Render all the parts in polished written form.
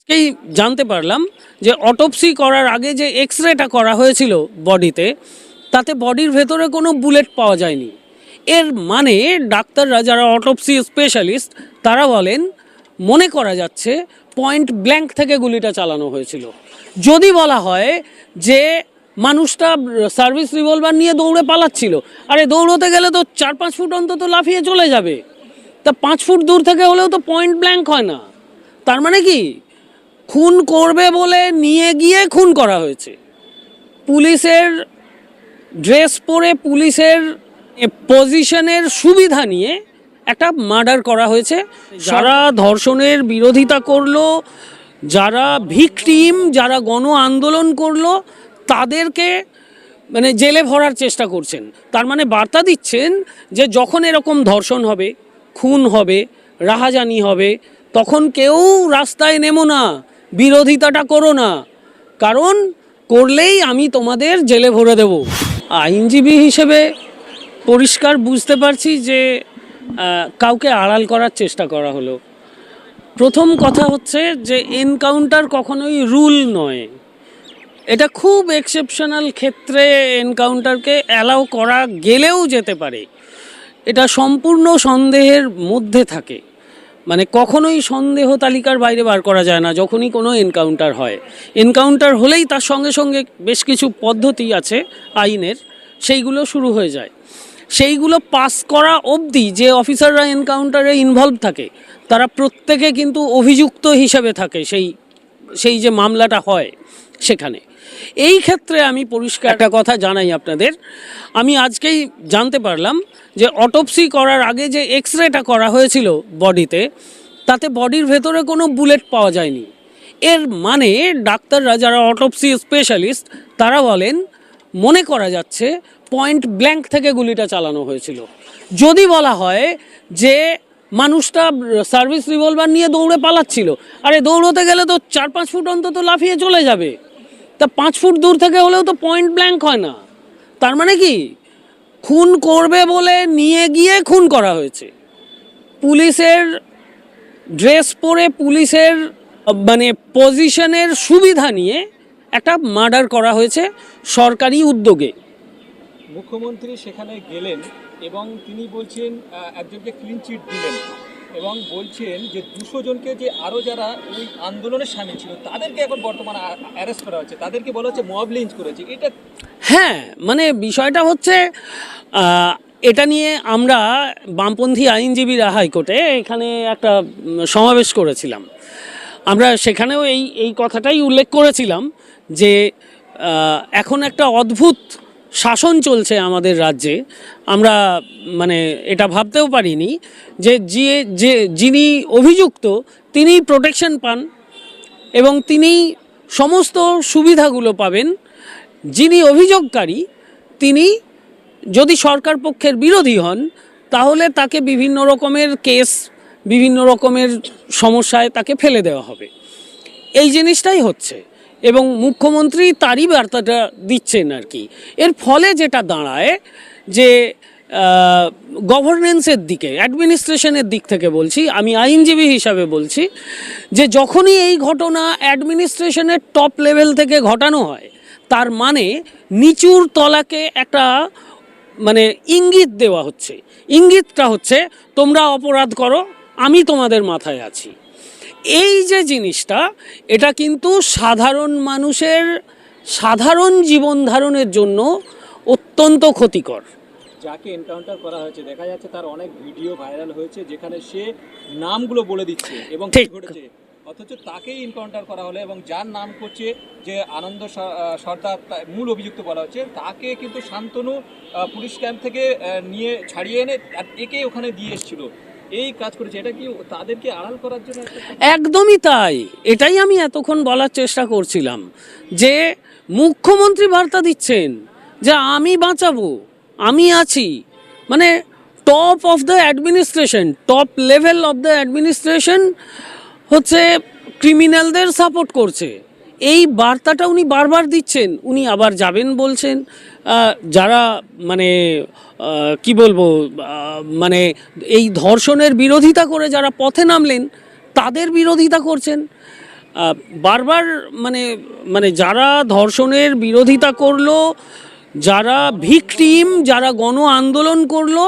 এই জানতে পারলাম যে অটোপসি করার আগে যে এক্সরেটা করা হয়েছিল বডিতে, তাতে বডির ভেতরে কোনো বুলেট পাওয়া যায়নি। এর মানে ডাক্তাররা যারা অটোপসি স্পেশালিস্ট তারা বলেন মনে করা যাচ্ছে পয়েন্ট ব্ল্যাঙ্ক থেকে গুলিটা চালানো হয়েছিল। যদি বলা হয় যে মানুষটা সার্ভিস রিভলভার নিয়ে দৌড়ে পালাচ্ছিল, আরে দৌড়তে গেলে তো 4-5 ফুট অন্তত লাফিয়ে চলে যাবে, তা 5 ফুট দূর থেকে হলেও তো পয়েন্ট ব্ল্যাঙ্ক হয় না। তার মানে কি খুন করবে বলে নিয়ে গিয়ে খুন করা হয়েছে। পুলিশের ড্রেস পরে পুলিশের পজিশনের সুবিধা নিয়ে একটা মার্ডার করা হয়েছে। যারা ধর্ষণের বিরোধিতা করলো, যারা ভিকটিম, যারা গণ আন্দোলন করলো, তাদেরকে মানে জেলে ভরার চেষ্টা করছেন। তার মানে বার্তা দিচ্ছেন যে যখন এরকম ধর্ষণ হবে, খুন হবে, রাহাজানি হবে, তখন কেউ রাস্তায় নেমো না, বিরোধিতাটা করো না, কারণ করলেই আমি তোমাদের জেলে ভরে দেব। আইনজীবী হিসেবে পরিষ্কার বুঝতে পারছি যে কাউকে আড়াল করার চেষ্টা করা হলো। প্রথম কথা হচ্ছে যে এনকাউন্টার কখনোই রুল নয়। এটা খুব এক্সেপশনাল ক্ষেত্রে এনকাউন্টারকে অ্যালাউ করা গেলেও যেতে পারে। এটা সম্পূর্ণ সন্দেহের মধ্যে থাকে, মানে কখনোই সন্দেহ তালিকার বাইরে বার করা যায় না যখনই কোনো এনকাউন্টার হয়। এনকাউন্টার হলেই তার সঙ্গে সঙ্গে বেশ কিছু পদ্ধতি আছে আইনের, সেইগুলো শুরু হয়ে যায়। সেইগুলো পাস করা অবধি যে অফিসাররা এনকাউন্টারে ইনভলভ থাকে তারা প্রত্যেকে কিন্তু অভিযুক্ত হিসেবে থাকে সেই যে মামলাটা হয় সেখানে। এই ক্ষেত্রে আমি পরিষ্কার একটা কথা জানাই আপনাদের, আমি আজকেই জানতে পারলাম যে অটোপসি করার আগে যে এক্সরেটা করা হয়েছিল বডিতে, তাতে বডির ভেতরে কোনো বুলেট পাওয়া যায়নি। এর মানে ডাক্তাররা যারা অটোপসি স্পেশালিস্ট তারা বলেন মনে করা যাচ্ছে পয়েন্ট ব্ল্যাঙ্ক থেকে গুলিটা চালানো হয়েছিল। যদি বলা হয় যে মানুষটা সার্ভিস রিভলভার নিয়ে দৌড়ে পালাচ্ছিল, আরে দৌড়তে গেলে তো 4-5 ফুট অন্তত লাফিয়ে চলে যাবে, তা 5 ফুট দূর থেকে হলেও তো পয়েন্ট ব্ল্যাঙ্ক হয় না। তার মানে কি খুন করবে বলে নিয়ে গিয়ে খুন করা হয়েছে। পুলিশের ড্রেস পরে পুলিশের মানে পজিশনের সুবিধা নিয়ে একটা মার্ডার করা হয়েছে সরকারি উদ্যোগে। মুখ্যমন্ত্রী সেখানে গেলেন এবং তিনি বলছেন একজনকে ক্লিন চিট দিলেন এবং বলছেন যে 200 জনকে যে আরও যারা ওই আন্দোলনে সামিল ছিল তাদেরকে এখন বর্তমানে অ্যারেস্ট করা হচ্ছে, তাদেরকে বলা হচ্ছে মব লিঞ্চ করেছে। এটা হ্যাঁ, মানে বিষয়টা হচ্ছে এটা নিয়ে আমরা বামপন্থী আইনজীবীরা হাইকোর্টে এখানে একটা সমাবেশ করেছিলাম। আমরা সেখানেও এই কথাটাই উল্লেখ করেছিলাম যে এখন একটা অদ্ভুত শাসন চলছে আমাদের রাজ্যে। আমরা মানে এটা ভাবতেও পারিনি যে যিনি অভিযুক্ত তিনি প্রোটেকশন পান এবং তিনি সমস্ত সুবিধাগুলো পাবেন। যিনি অভিযোগকারী তিনি যদি সরকার পক্ষের বিরোধী হন তাহলে তাকে বিভিন্ন রকমের কেস, বিভিন্ন রকমের সমস্যায় তাকে ফেলে দেওয়া হবে। এই জিনিসটাই হচ্ছে এবং মুখ্যমন্ত্রী তারই বার্তাটা দিচ্ছেন আর কি। এর ফলে যেটা দাঁড়ায় যে গভর্নেন্সের দিকে, অ্যাডমিনিস্ট্রেশনের দিক থেকে বলছি, আমি আইনজীবী হিসাবে বলছি যে যখনই এই ঘটনা অ্যাডমিনিস্ট্রেশনের টপ লেভেল থেকে ঘটানো হয় তার মানে নিচুর তলাকে একটা মানে ইঙ্গিত দেওয়া হচ্ছে। ইঙ্গিতটা হচ্ছে তোমরা অপরাধ করো, আমি তোমাদের মাথায় আছি। এই যে জিনিসটা, এটা কিন্তু সাধারণ মানুষের সাধারণ জীবন ধারণের জন্য অত্যন্ত ক্ষতিকর। যাকে এনকাউন্টার করা হয়েছে দেখা যাচ্ছে তার অনেক ভিডিও ভাইরাল হয়েছে যেখানে সে নামগুলো বলে দিচ্ছে এবং কি ঘটেছে, অথচ তাকেই এনকাউন্টার করা হলো এবং যার নাম করছে যে আনন্দ সর্দার মূল অভিযুক্ত বলা হচ্ছে, তাকে কিন্তু শান্তনু পুলিশ ক্যাম্প থেকে নিয়ে ছাড়িয়ে এনে একে ওখানে দিয়ে এসেছিল। এই কাজ করেছে, এটা কি তাদেরকে আড়াল করার জন্য? একদমই তাই, এটাই আমি এতক্ষণ বলার চেষ্টা করছিলাম যে মুখ্যমন্ত্রী বার্তা দিচ্ছেন যে আমি বাঁচাবো, আমি আছি। মানে top of the administration, top level of the administration হচ্ছে ক্রিমিনালদের সাপোর্ট করছে। এই বার্তাটা উনি বারবার দিচ্ছেন। উনি আবার যাবেন বলছেন, যারা মানে কি বলবো মানে এই ধর্ষণের বিরোধিতা করে যারা পথে নামলেন তাদের বিরোধিতা করছেন। বারবার মানে মানে যারা ধর্ষণের বিরোধিতা করলো, যারা ভিকটিম, যারা গণ আন্দোলন করলো,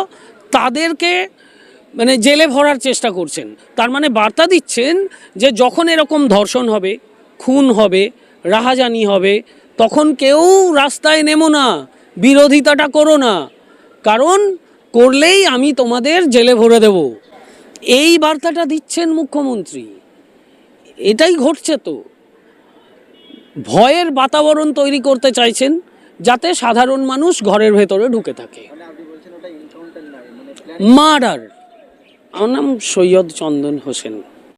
তাদেরকে মানে জেলে ভরার চেষ্টা করছেন। তার মানে বার্তা দিচ্ছেন যে যখন এরকম ধর্ষণ হবে, খুন হবে, রাহাজানি হবে, তখন কেউ রাস্তায় নেমো না, বিরোধিতাটা করো না, কারণ করলেই আমি তোমাদের জেলে ভরে দেব। এই বার্তাটা দিচ্ছেন মুখ্যমন্ত্রী। এটাই ঘটছে তো, ভয়ের বাতাবরণ তৈরি করতে চাইছেন যাতে সাধারণ মানুষ ঘরের ভেতরে ঢুকে থাকে। মার্ডার। আমার নাম সৈয়দ চন্দন হোসেন।